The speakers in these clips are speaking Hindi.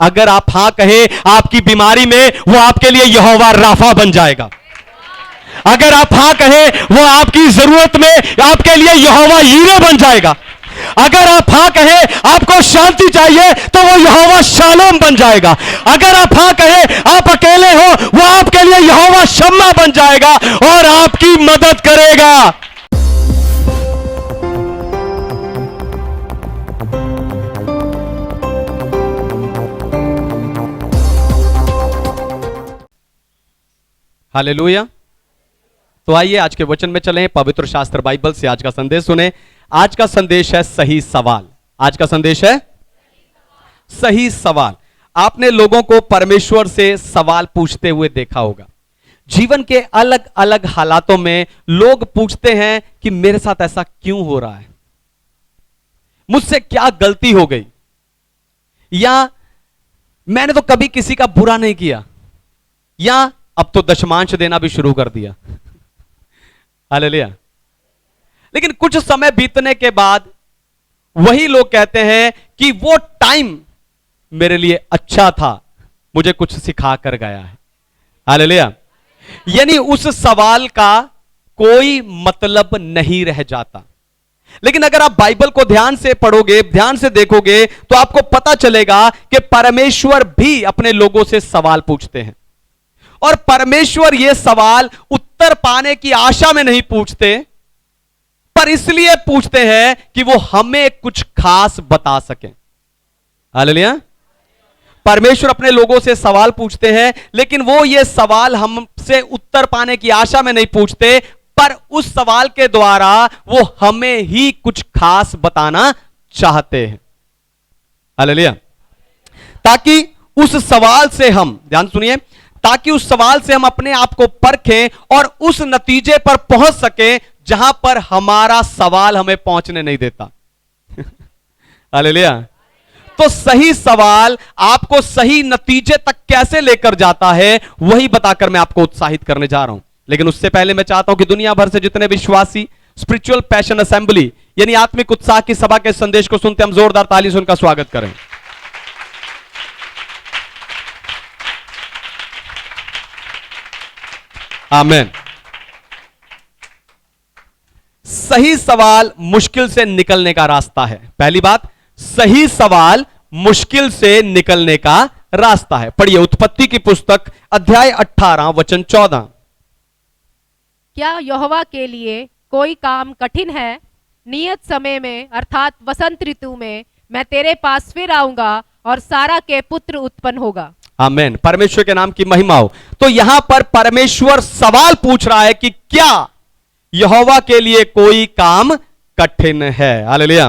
अगर आप हां कहे आपकी बीमारी में, वो आपके लिए यहोवा राफा बन जाएगा। अगर आप हां कहे वो आपकी जरूरत में आपके लिए यहोवा यीरे बन जाएगा। अगर आप हां कहे आपको शांति चाहिए तो वो यहोवा शालोम बन जाएगा। अगर आप हां कहे आप अकेले हो, वो आपके लिए यहोवा शम्मा बन जाएगा और आपकी मदद करेगा। हालेलुया। तो आइए आज के वचन में चलें, पवित्र शास्त्र बाइबल से आज का संदेश सुने। आज का संदेश है सही सवाल। आज का संदेश है सही सवाल। आपने लोगों को परमेश्वर से सवाल पूछते हुए देखा होगा। जीवन के अलग अलग हालातों में लोग पूछते हैं कि मेरे साथ ऐसा क्यों हो रहा है, मुझसे क्या गलती हो गई, या मैंने तो कभी किसी का बुरा नहीं किया, या अब तो दशमांश देना भी शुरू कर दिया। हालेलुया। लेकिन कुछ समय बीतने के बाद वही लोग कहते हैं कि वो टाइम मेरे लिए अच्छा था, मुझे कुछ सिखा कर गया है। हालेलुया। यानी उस सवाल का कोई मतलब नहीं रह जाता। लेकिन अगर आप बाइबल को ध्यान से पढ़ोगे, ध्यान से देखोगे, तो आपको पता चलेगा कि परमेश्वर भी अपने लोगों से सवाल पूछते हैं। और परमेश्वर यह सवाल उत्तर पाने की आशा में नहीं पूछते, पर इसलिए पूछते हैं कि वो हमें कुछ खास बता सकें। हालेलुया। परमेश्वर अपने लोगों से सवाल पूछते हैं, लेकिन वो ये सवाल हमसे उत्तर पाने की आशा में नहीं पूछते, पर उस सवाल के द्वारा वो हमें ही कुछ खास बताना चाहते हैं। हालेलुया। ताकि उस सवाल से हम, ध्यान सुनिए, ताकि उस सवाल से हम अपने आप को परखें और उस नतीजे पर पहुंच सकें जहां पर हमारा सवाल हमें पहुंचने नहीं देता। हालेलुया। तो सही सवाल आपको सही नतीजे तक कैसे लेकर जाता है, वही बताकर मैं आपको उत्साहित करने जा रहा हूं। लेकिन उससे पहले मैं चाहता हूं कि दुनिया भर से जितने विश्वासी स्पिरिचुअल पैशन असेंबली यानी आत्मिक उत्साह की सभा के संदेश को सुनते, हम जोरदार ताली से उनका स्वागत करें। आमीन। सही सवाल मुश्किल से निकलने का रास्ता है। पहली बात, सही सवाल मुश्किल से निकलने का रास्ता है। पढ़िए उत्पत्ति की पुस्तक अध्याय 18 वचन 14। क्या यहोवा के लिए कोई काम कठिन है? नियत समय में अर्थात वसंत ऋतु में मैं तेरे पास फिर आऊंगा और सारा के पुत्र उत्पन्न होगा। आमीन। परमेश्वर के नाम की महिमा हो। तो यहां पर परमेश्वर सवाल पूछ रहा है कि क्या यहोवा के लिए कोई काम कठिन है। हालेलुया।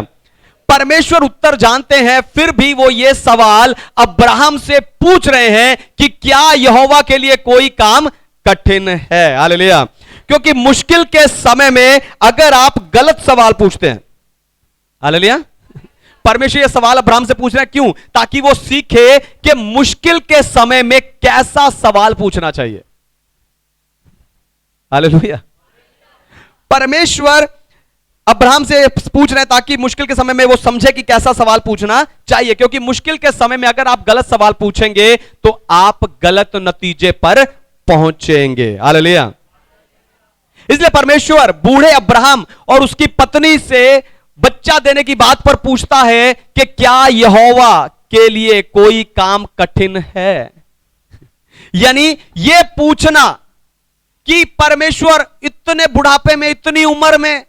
परमेश्वर उत्तर जानते हैं, फिर भी वो ये सवाल अब्राहम से पूछ रहे हैं कि क्या यहोवा के लिए कोई काम कठिन है। हालेलुया। क्योंकि मुश्किल के समय में अगर आप गलत सवाल पूछते हैं, हालेलुया, परमेश्वर यह सवाल अब्राहम से पूछ रहे हैं, क्यों? ताकि वो सीखे कि मुश्किल के समय में कैसा सवाल पूछना चाहिए। हालेलुया। परमेश्वर अब्राहम से पूछ रहे हैं ताकि मुश्किल के समय में वो समझे कि कैसा सवाल पूछना चाहिए, क्योंकि मुश्किल के समय में अगर आप गलत सवाल पूछेंगे तो आप गलत नतीजे पर पहुंचेंगे। हालेलुया। इसलिए परमेश्वर बूढ़े अब्राहम और उसकी पत्नी से बच्चा देने की बात पर पूछता है कि क्या यहोवा के लिए कोई काम कठिन है। यानी यह पूछना कि परमेश्वर इतने बुढ़ापे में, इतनी उम्र में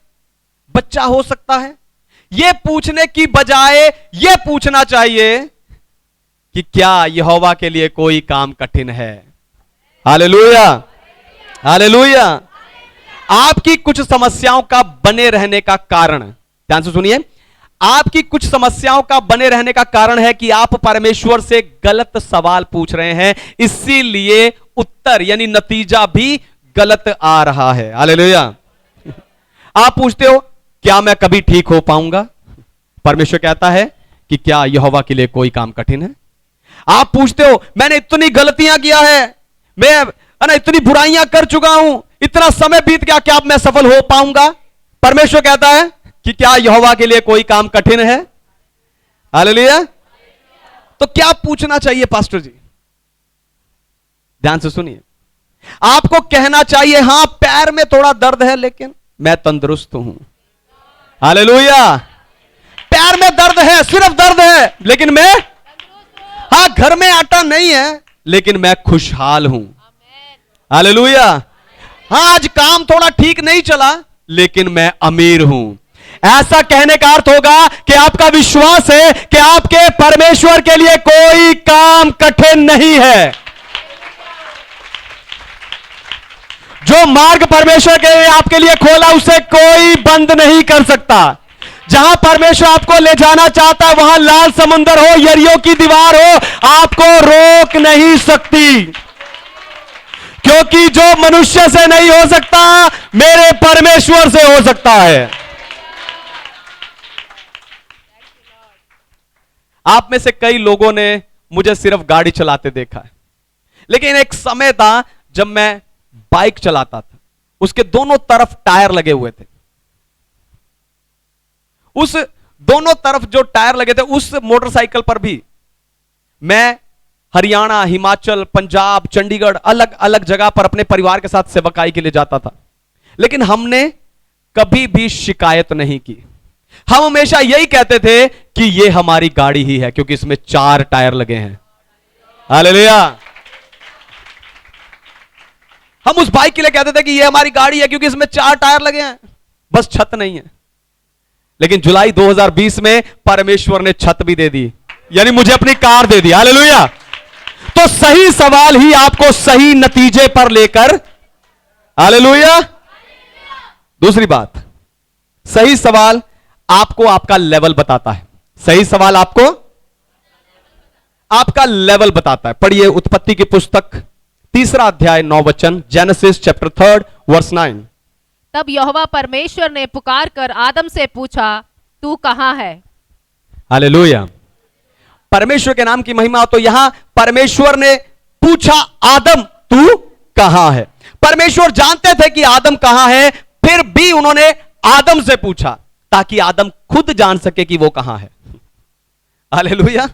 बच्चा हो सकता है, यह पूछने की बजाय यह पूछना चाहिए कि क्या यहोवा के लिए कोई काम कठिन है। हालेलुया। हालेलुया। आपकी कुछ समस्याओं का बने रहने का कारण, ध्यान से सुनिए, आपकी कुछ समस्याओं का बने रहने का कारण है कि आप परमेश्वर से गलत सवाल पूछ रहे हैं, इसीलिए उत्तर यानी नतीजा भी गलत आ रहा है। हालेलुया। आप पूछते हो क्या मैं कभी ठीक हो पाऊंगा? परमेश्वर कहता है कि क्या यहोवा के लिए कोई काम कठिन है? आप पूछते हो मैंने इतनी गलतियां किया है, मैं इतनी बुराइयां कर चुका हूं, इतना समय बीत गया, क्या अब मैं सफल हो पाऊंगा? परमेश्वर कहता है कि क्या यहोवा के लिए कोई काम कठिन है? हालेलुया। तो क्या पूछना चाहिए पास्टर जी? ध्यान से सुनिए। आपको कहना चाहिए, हां पैर में थोड़ा दर्द है लेकिन मैं तंदुरुस्त हूं। हालेलुया। पैर में दर्द है, सिर्फ दर्द है, लेकिन मैं, हां घर में आटा नहीं है लेकिन मैं खुशहाल हूं। हालेलुया। हां आज काम थोड़ा ठीक नहीं चला लेकिन मैं अमीर हूं। ऐसा कहने का अर्थ होगा कि आपका विश्वास है कि आपके परमेश्वर के लिए कोई काम कठिन नहीं है। जो मार्ग परमेश्वर के लिए आपके लिए खोला उसे कोई बंद नहीं कर सकता। जहां परमेश्वर आपको ले जाना चाहता है, वहां लाल समुंदर हो, यरियो की दीवार हो, आपको रोक नहीं सकती। क्योंकि जो मनुष्य से नहीं हो सकता, मेरे परमेश्वर से हो सकता है। आप में से कई लोगों ने मुझे सिर्फ गाड़ी चलाते देखा है, लेकिन एक समय था जब मैं बाइक चलाता था, उसके दोनों तरफ टायर लगे हुए थे। उस दोनों तरफ जो टायर लगे थे, उस मोटरसाइकिल पर भी मैं हरियाणा, हिमाचल, पंजाब, चंडीगढ़, अलग अलग जगह पर अपने परिवार के साथ सेवकाई के लिए जाता था। लेकिन हमने कभी भी शिकायत नहीं की। हम हमेशा यही कहते थे कि यह हमारी गाड़ी ही है क्योंकि इसमें 4 टायर लगे हैं। हालेलुया। हम उस बाइक के लिए कहते थे कि यह हमारी गाड़ी है क्योंकि इसमें 4 टायर लगे हैं, बस छत नहीं है। लेकिन जुलाई 2020 में परमेश्वर ने छत भी दे दी, यानी मुझे अपनी कार दे दी। हालेलुया। तो सही सवाल ही आपको सही नतीजे पर लेकर, हालेलुया। दूसरी बात, सही सवाल आपको आपका लेवल बताता है। सही सवाल आपको आपका लेवल बताता है। पढ़िए उत्पत्ति की पुस्तक 3 अध्याय 9 वचन, जेनेसिस चैप्टर 3 वर्स 9। तब यहोवा परमेश्वर ने पुकार कर आदम से पूछा, तू कहां है? हालेलुया। परमेश्वर के नाम की महिमा हो। तो यहां परमेश्वर ने पूछा, आदम तू कहां है? परमेश्वर जानते थे कि आदम कहां है, फिर भी उन्होंने आदम से पूछा ताकि आदम खुद जान सके कि वो कहां है। हालेलुया।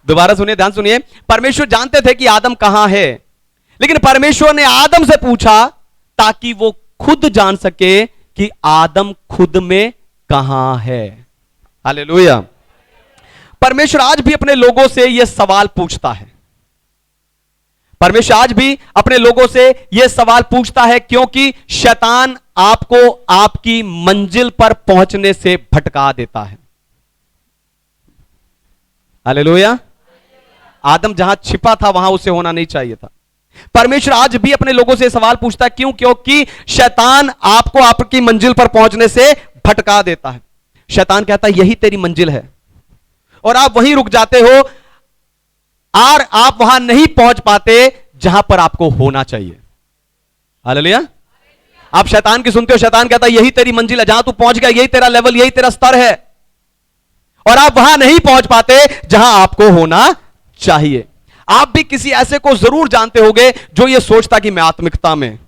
दोबारा सुनिए, ध्यान सुनिए। परमेश्वर जानते थे कि आदम कहां है, लेकिन परमेश्वर ने आदम से पूछा ताकि वो खुद जान सके कि आदम खुद में कहां है। हालेलुया। परमेश्वर आज भी अपने लोगों से यह सवाल पूछता है। परमेश्वर आज भी अपने लोगों से यह सवाल पूछता है, क्योंकि शैतान आपको आपकी मंजिल पर पहुंचने से भटका देता है। हालेलुया। आदम जहां छिपा था वहां उसे होना नहीं चाहिए था। परमेश्वर आज भी अपने लोगों से सवाल पूछता है, क्यों? क्योंकि शैतान आपको आपकी मंजिल पर पहुंचने से भटका देता है। शैतान कहता है यही तेरी मंजिल है, और आप वहीं रुक जाते हो, और आप वहां नहीं पहुंच पाते जहां पर आपको होना चाहिए। हालेलुया। आप शैतान की सुनते हो, शैतान कहता है यही तेरी मंजिल है, जहां तू पहुंच गया यही तेरा लेवल, यही तेरा स्तर है, और आप वहां नहीं पहुंच पाते जहां आपको होना चाहिए। आप भी किसी ऐसे को जरूर जानते होंगे जो ये सोचता कि मैं आत्मिकता में,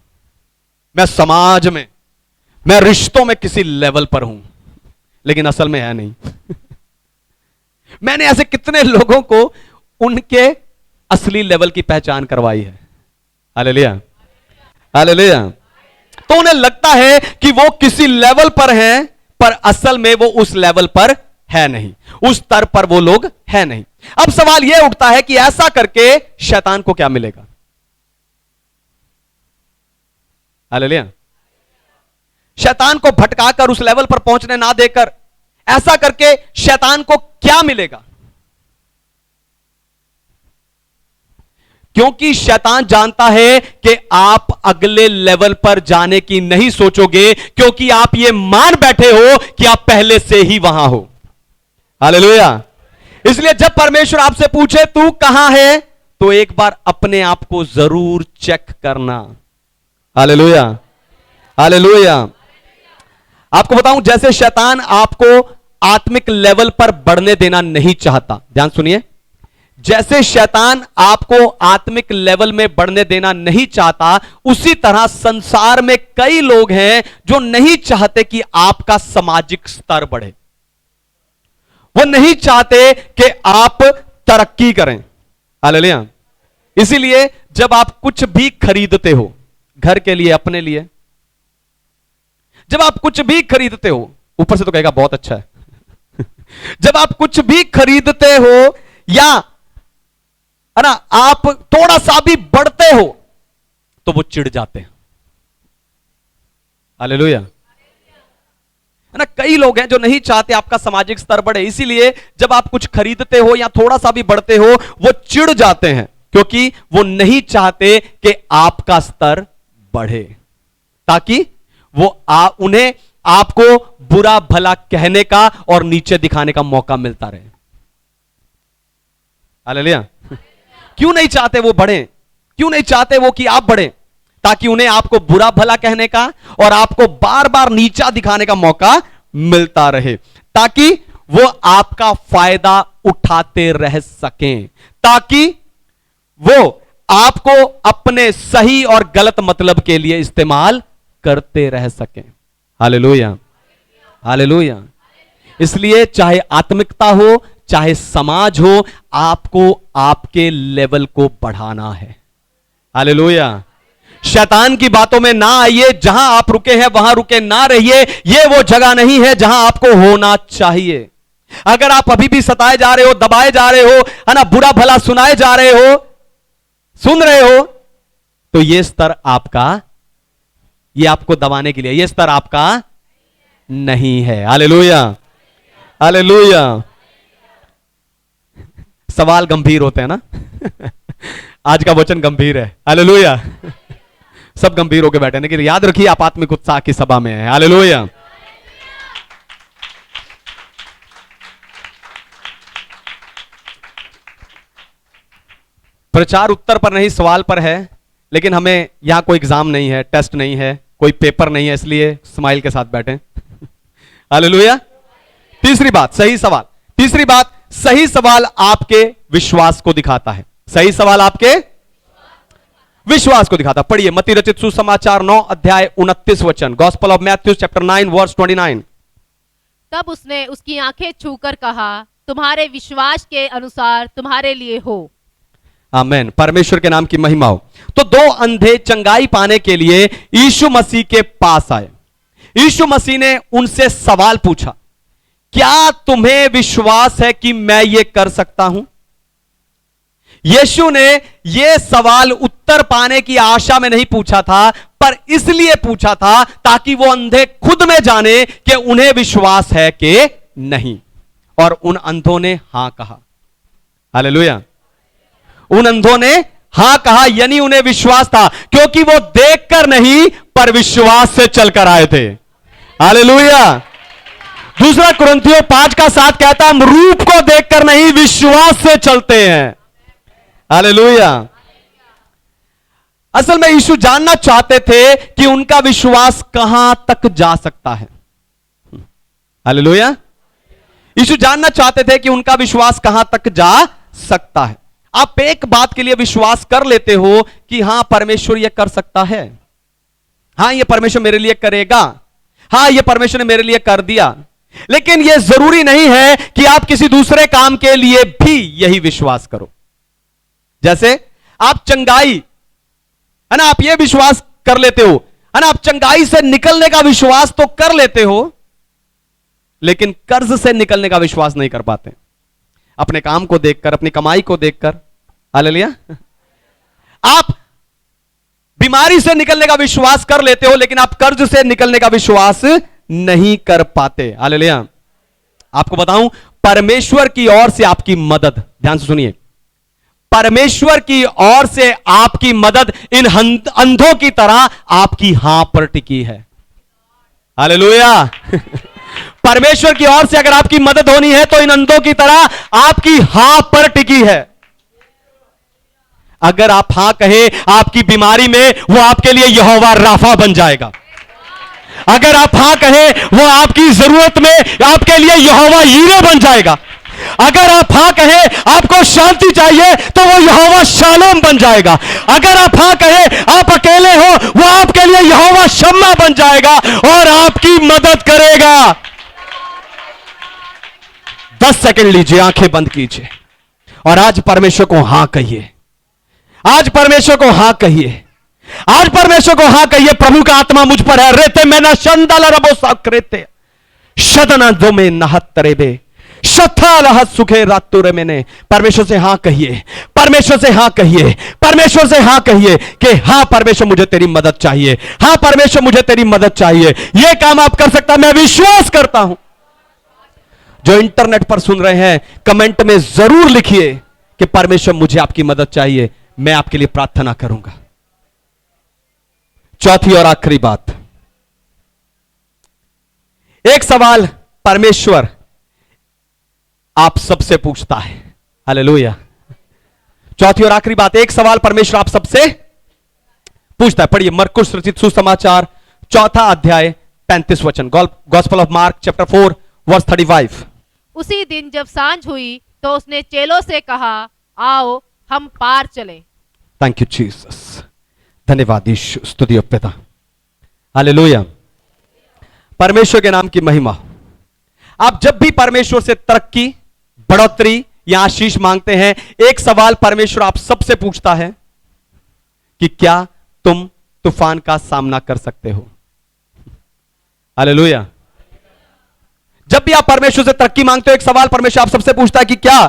मैं समाज में, मैं रिश्तों में किसी लेवल पर हूं, लेकिन असल में है नहीं। मैंने ऐसे कितने लोगों को उनके असली लेवल की पहचान करवाई है। हालेलुया। हालेलुया। तो उन्हें लगता है कि वो किसी लेवल पर हैं, पर असल में वो उस लेवल पर है नहीं, उस स्तर पर वो लोग है नहीं। अब सवाल यह उठता है कि ऐसा करके शैतान को क्या मिलेगा? हालेलुया। शैतान को भटकाकर उस लेवल पर पहुंचने ना देकर ऐसा करके शैतान को क्या मिलेगा? क्योंकि शैतान जानता है कि आप अगले लेवल पर जाने की नहीं सोचोगे, क्योंकि आप ये मान बैठे हो कि आप पहले से ही वहां हो। हालेलुया। इसलिए जब परमेश्वर आपसे पूछे तू कहां है, तो एक बार अपने आप को जरूर चेक करना। हालेलुया। हालेलुया। आपको बताऊं, जैसे शैतान आपको आत्मिक लेवल पर बढ़ने देना नहीं चाहता, ध्यान सुनिए, जैसे शैतान आपको आत्मिक लेवल में बढ़ने देना नहीं चाहता, उसी तरह संसार में कई लोग हैं जो नहीं चाहते कि आपका सामाजिक स्तर बढ़े। वो नहीं चाहते कि आप तरक्की करें। हालेलुया। इसीलिए जब आप कुछ भी खरीदते हो, घर के लिए, अपने लिए, जब आप कुछ भी खरीदते हो, ऊपर से तो कहेगा बहुत अच्छा है जब आप कुछ भी खरीदते हो या है ना, आप थोड़ा सा भी बढ़ते हो तो वो चिढ़ जाते हैं। हालेलुया। है ना, कई लोग हैं जो नहीं चाहते आपका सामाजिक स्तर बढ़े, इसीलिए जब आप कुछ खरीदते हो या थोड़ा सा भी बढ़ते हो वो चिढ़ जाते हैं, क्योंकि वो नहीं चाहते कि आपका स्तर बढ़े, ताकि वो उन्हें आपको बुरा भला कहने का और नीचे दिखाने का मौका मिलता रहे। हालेलुया। क्यों नहीं चाहते वो बढ़े? क्यों नहीं चाहते वो कि आप बढ़े? ताकि उन्हें आपको बुरा भला कहने का और आपको बार बार नीचा दिखाने का मौका मिलता रहे, ताकि वो आपका फायदा उठाते रह सकें, ताकि वो आपको अपने सही और गलत मतलब के लिए इस्तेमाल करते रह सकें। Hallelujah, hallelujah. इसलिए चाहे आत्मिकता हो, चाहे समाज हो, आपको आपके लेवल को बढ़ाना है। हालेलुया। शैतान की बातों में ना आइए, जहां आप रुके हैं वहां रुके ना रहिए। यह वो जगह नहीं है जहां आपको होना चाहिए। अगर आप अभी भी सताए जा रहे हो, दबाए जा रहे हो, है ना, बुरा भला सुनाए जा रहे हो, सुन रहे हो, तो यह स्तर आपका, यह आपको दबाने के लिए, यह स्तर आपका नहीं है। Hallelujah, hallelujah. सवाल गंभीर होते हैं ना आज का वचन गंभीर है। हालेलुया। सब गंभीर होकर बैठे, लेकिन याद रखिए आप आत्मिक उत्साह की सभा में हैं। हालेलुया। प्रचार उत्तर पर नहीं, सवाल पर है, लेकिन हमें यहां कोई एग्जाम नहीं है, टेस्ट नहीं है, कोई पेपर नहीं है, इसलिए स्माइल के साथ बैठे। हालेलुया। तीसरी बात, सही सवाल। तीसरी बात, सही सवाल आपके विश्वास को दिखाता है। सही सवाल आपके विश्वास को दिखाता। पढ़िए मत्ती रचित सुसमाचार 9 अध्याय 29 वचन, gospel of Matthew chapter 9 verse 29। तब उसने उसकी आंखें छूकर कहा, तुम्हारे विश्वास के अनुसार तुम्हारे लिए हो। आमेन। परमेश्वर के नाम की महिमा हो। तो दो अंधे चंगाई पाने के लिए यीशु मसीह के पास आए। यीशु मसीह ने उनसे सवाल पूछा, क्या तुम्हें विश्वास है कि मैं ये कर सकता हूं? यीशु ने यह सवाल उत्तर पाने की आशा में नहीं पूछा था, पर इसलिए पूछा था ताकि वो अंधे खुद में जाने कि उन्हें विश्वास है कि नहीं। और उन अंधों ने हां कहा। हालेलुया। उन अंधों ने हां कहा, यानी उन्हें विश्वास था, क्योंकि वो देखकर नहीं पर विश्वास से चलकर आए थे। हालेलुया। दूसरा कुरिन्थियों 5:7 कहता है, हम रूप को देखकर नहीं विश्वास से चलते हैं। हालेलुया। असल में यीशु जानना चाहते थे कि उनका विश्वास कहां तक जा सकता है। हालेलुया। यीशु जानना चाहते थे कि उनका विश्वास कहां तक जा सकता है। आप एक बात के लिए विश्वास कर लेते हो कि हां परमेश्वर यह कर सकता है, हां यह परमेश्वर मेरे लिए करेगा, हां यह परमेश्वर ने मेरे लिए कर दिया, लेकिन यह जरूरी नहीं है कि आप किसी दूसरे काम के लिए भी यही विश्वास करो। जैसे आप चंगाई, है ना, आप यह विश्वास कर लेते हो, है ना, आप चंगाई से निकलने का विश्वास तो कर लेते हो, लेकिन कर्ज से निकलने का विश्वास नहीं कर पाते। अपने काम को देखकर, अपनी कमाई को देखकर। हालेलुया। आप बीमारी से निकलने का विश्वास कर लेते हो, लेकिन आप कर्ज से निकलने का विश्वास नहीं कर पाते। हालेलुया। आपको बताऊं, परमेश्वर की ओर से आपकी मदद, ध्यान से सुनिए, परमेश्वर की ओर से आपकी मदद इन अंधों की तरह आपकी हां पर टिकी है। हालेलुया। परमेश्वर की ओर से अगर आपकी मदद होनी है तो इन अंधों की तरह आपकी हां पर टिकी है। अगर आप हां कहे आपकी बीमारी में, वो आपके लिए यहोवा राफा बन जाएगा। अगर आप हां कहे, वो आपकी जरूरत में आपके लिए यहोवा यीरे बन जाएगा। अगर आप हां कहे आपको शांति चाहिए तो वो यहोवा शालोम बन जाएगा। अगर आप हां कहे आप अकेले हो, वो आपके लिए यहोवा शम्मा बन जाएगा और आपकी मदद करेगा। 10 सेकंड लीजिए, आंखें बंद कीजिए और आज परमेश्वर को हां कहिए, आज परमेश्वर को हां कहिए, आज परमेश्वर को हां कहिए। प्रभु का आत्मा मुझ पर है। रेते में ना शंदाला रबो साक्रेते शदना दो में नहत्तरेबे शथालह सुखे रातुरे मैंने। परमेश्वर से हां कहिए, परमेश्वर से हां कहिए, परमेश्वर से हां कहिए कि हां परमेश्वर मुझे तेरी मदद चाहिए, हां परमेश्वर मुझे तेरी मदद चाहिए। यह काम आप कर सकता, मैं विश्वास करता हूं। जो इंटरनेट पर सुन रहे हैं, कमेंट में जरूर लिखिए कि परमेश्वर मुझे आपकी मदद चाहिए, मैं आपके लिए प्रार्थना करूंगा। चौथी और आखिरी बात, एक सवाल परमेश्वर आप सबसे पूछता है। हालेलुया। चौथी और आखिरी बात, एक सवाल परमेश्वर आप सबसे पूछता है। पढ़िए मरकुस रचित सुसमाचार 4 अध्याय 35 वचन, gospel of Mark chapter 4 verse 35। उसी दिन जब सांझ हुई तो उसने चेलों से कहा, आओ हम पार चलें। Thank you Jesus. धन्यवाद यीशु, स्तुति हो पिता। हालेलुया। परमेश्वर के नाम की महिमा। आप जब भी परमेश्वर से तरक्की, बढ़ोतरी या आशीष मांगते हैं, एक सवाल परमेश्वर आप सबसे पूछता है कि क्या तुम तूफान का सामना कर सकते हो। हालेलुया। जब भी आप परमेश्वर से तरक्की मांगते हो, एक सवाल परमेश्वर आप सबसे पूछता है कि क्या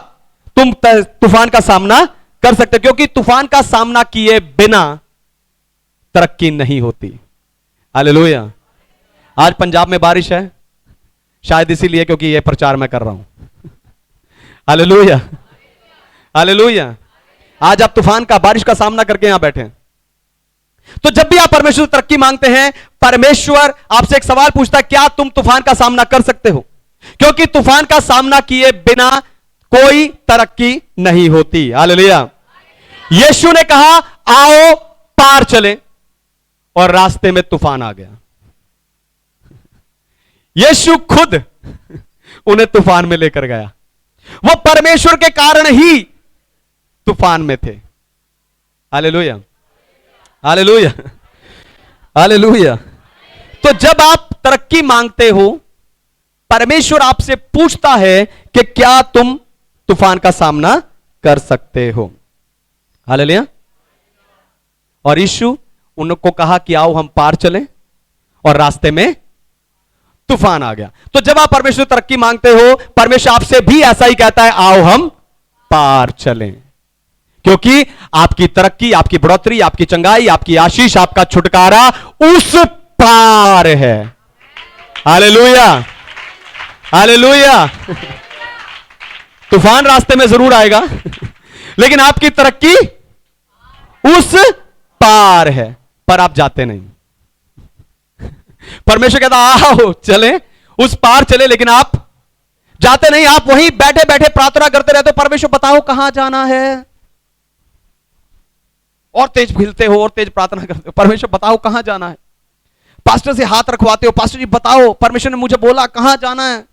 तुम तूफान का सामना कर सकते हो, क्योंकि तूफान का सामना किए बिना तरक्की नहीं होती। हालेलुया। आज पंजाब में बारिश है, शायद इसीलिए क्योंकि यह प्रचार मैं कर रहा हूं। Hallelujah, hallelujah. आज आप तूफान का, बारिश का सामना करके यहां बैठे हैं। तो जब भी आप परमेश्वर से तरक्की मांगते हैं, परमेश्वर आपसे एक सवाल पूछता है, क्या तुम तूफान का सामना कर सकते हो, क्योंकि तूफान का सामना किए बिना कोई तरक्की नहीं होती। हालेलुया। यीशु ने कहा आओ पार चलें, और रास्ते में तूफान आ गया। यीशु खुद उन्हें तूफान में लेकर गया। वो परमेश्वर के कारण ही तूफान में थे। Hallelujah, hallelujah, hallelujah. तो जब आप तरक्की मांगते हो, परमेश्वर आपसे पूछता है कि क्या तुम तूफान का सामना कर सकते हो। हालेलुया। और यीशु उनको कहा कि आओ हम पार चलें, और रास्ते में तूफान आ गया। तो जब आप परमेश्वर तरक्की मांगते हो, परमेश्वर आपसे भी ऐसा ही कहता है, आओ हम पार चलें, क्योंकि आपकी तरक्की, आपकी बढ़ोतरी, आपकी चंगाई, आपकी आशीष, आपका छुटकारा उस पार है। Hallelujah, hallelujah. तूफान रास्ते में जरूर आएगा, लेकिन आपकी तरक्की उस पार है, पर आप जाते नहीं। परमेश्वर कहता आओ चले, उस पार चले, लेकिन आप जाते नहीं। आप वहीं बैठे बैठे प्रार्थना करते रहते हो, परमेश्वर बताओ कहां जाना है, और तेज खिलते हो और तेज प्रार्थना करते हो, परमेश्वर बताओ कहां जाना है। पास्टर से हाथ रखवाते हो, पास्टर जी बताओ, परमेश्वर ने मुझे बोला कहां जाना है।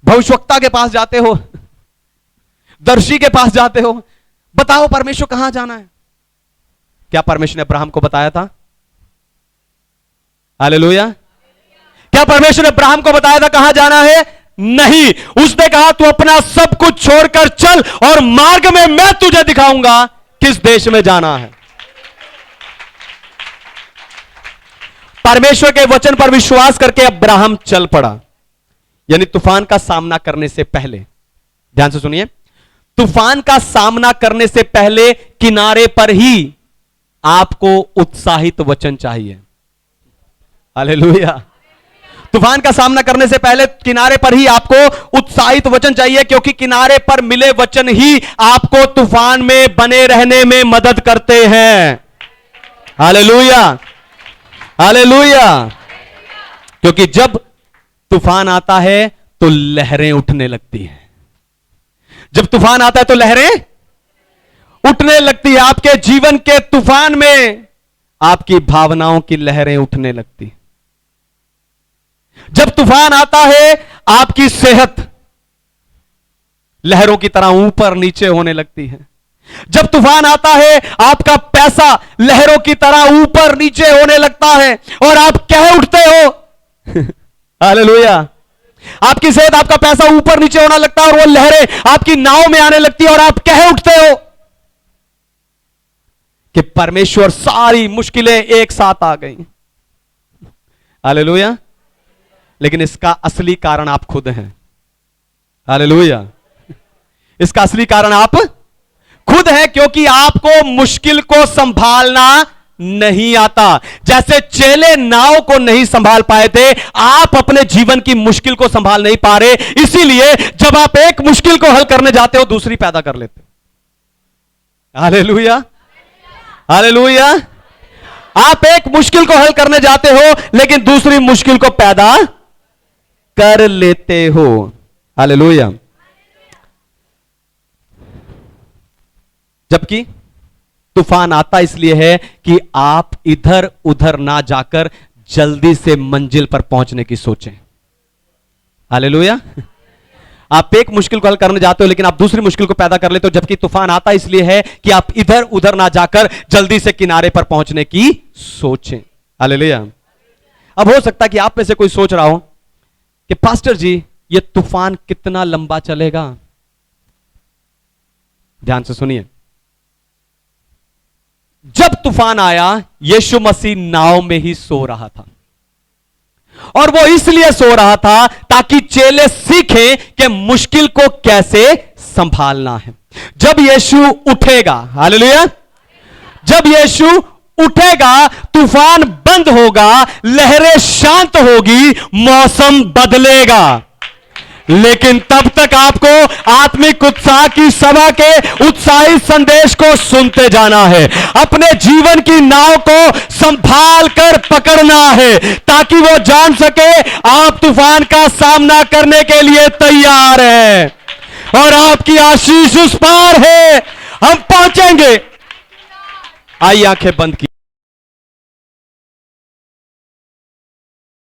भविष्यवक्ता के पास जाते हो, दर्शी के पास जाते हो, बताओ परमेश्वर कहां जाना है। क्या परमेश्वर ने अब्राहम को बताया था? हालेलुया। क्या परमेश्वर ने अब्राहम को बताया था कहां जाना है? नहीं। उसने कहा तू अपना सब कुछ छोड़कर चल, और मार्ग में मैं तुझे दिखाऊंगा किस देश में जाना है। परमेश्वर के वचन पर विश्वास करके अब्राहम चल पड़ा। यानी तूफान का सामना करने से पहले, ध्यान से सुनिए, तूफान का सामना करने से पहले किनारे पर ही आपको उत्साहित वचन चाहिए। हालेलुया। तूफान का सामना करने से पहले किनारे पर ही आपको उत्साहित वचन चाहिए, क्योंकि किनारे पर मिले वचन ही आपको तूफान में बने रहने में मदद करते हैं। Hallelujah, hallelujah. क्योंकि जब तूफान आता है तो लहरें उठने लगती हैं। जब तूफान आता है तो लहरें उठने लगती है। आपके जीवन के तूफान में आपकी भावनाओं की लहरें उठने लगती। जब तूफान आता है, आपकी सेहत लहरों की तरह ऊपर नीचे होने लगती है। जब तूफान आता है, आपका पैसा लहरों की तरह ऊपर नीचे होने लगता है, और आप कह उठते हो हालेलुया, आपकी सेहत, आपका पैसा ऊपर नीचे होने लगता है और वो लहरें आपकी नाव में आने लगती है और आप कह उठते हो कि परमेश्वर सारी मुश्किलें एक साथ आ गई। हालेलुया। लेकिन इसका असली कारण आप खुद हैं। हालेलुया। इसका असली कारण आप खुद हैं, क्योंकि आपको मुश्किल को संभालना नहीं आता। जैसे चेले नाव को नहीं संभाल पाए थे, आप अपने जीवन की मुश्किल को संभाल नहीं पा रहे, इसीलिए जब आप एक मुश्किल को हल करने जाते हो दूसरी पैदा कर लेते हो। Hallelujah, hallelujah. आप एक मुश्किल को हल करने जाते हो लेकिन दूसरी मुश्किल को पैदा कर लेते हो। हालेलुया। जबकि तूफान आता इसलिए है कि आप इधर उधर ना जाकर जल्दी से मंजिल पर पहुंचने की सोचें। हालेलुया। आप एक मुश्किल को हल करने जाते हो लेकिन आप दूसरी मुश्किल को पैदा कर लेते हो, जबकि तूफान आता इसलिए है कि आप इधर उधर ना जाकर जल्दी से किनारे पर पहुंचने की सोचें। हालेलुया। अब हो सकता है कि आप में से कोई सोच रहा हो कि पास्टर जी ये तूफान कितना लंबा चलेगा। ध्यान से सुनिए। जब तूफान आया यीशु मसीह नाव में ही सो रहा था, और वो इसलिए सो रहा था ताकि चेले सीखें कि मुश्किल को कैसे संभालना है। जब यीशु उठेगा, हालेलुया, जब यीशु उठेगा तूफान बंद होगा, लहरें शांत होगी, मौसम बदलेगा। लेकिन तब तक आपको आत्मिक उत्साह की सभा के उत्साहित संदेश को सुनते जाना है, अपने जीवन की नाव को संभाल कर पकड़ना है ताकि वो जान सके आप तूफान का सामना करने के लिए तैयार हैं और आपकी आशीष उस पार है, हम पहुंचेंगे। आइए आंखें बंद की।